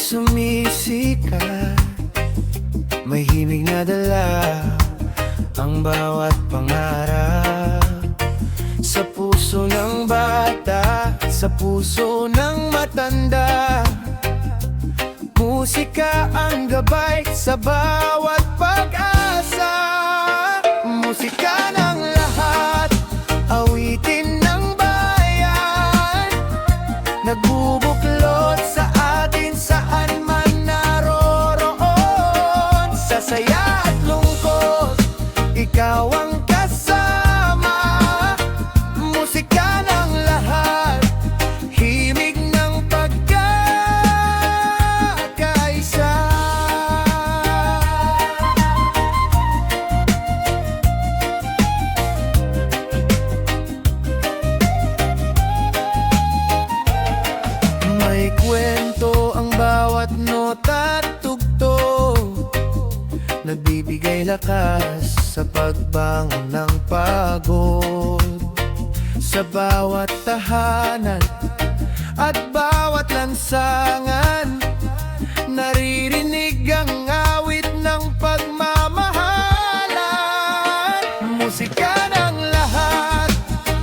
sumisikat, may himig na dala ang bawat pangarap. Sa puso ng bata, sa puso ng matanda, musika ang gabay sa bawat pag-asa. Musika ng lahat, awitin ng bayan, nagbubuklod sa atin saan man naroroon. Sa saya at lungkot, ikaw ang kasama. Musika ng lahat, himig ng pagkakaisa. May kwento ang bawat nota at tugtog, nagbibigay lakas sa pagbangon ng pagod. Sa bawat tahanan at bawat lansangan, naririnig ang awit ng pagmamahalan. Musika ng lahat,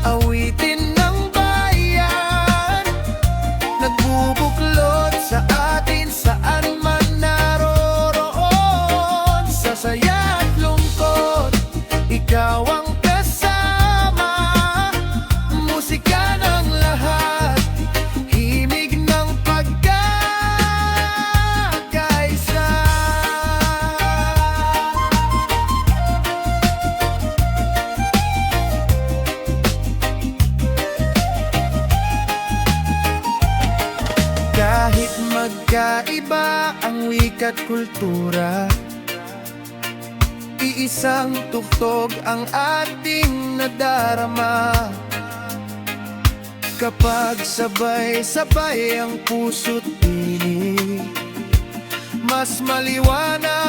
awitin ng bayan, nagbubuklod sa atin saan man naroroon. Sa saya at lungkot, ikaw ang kasama. Musika ng lahat, himig ng pagkakaisa. Kahit magkaiba ang wika't kultura, iisang tugtog ang ating nadarama. Kapag sabay-sabay ang puso't tinig, mas maliwanag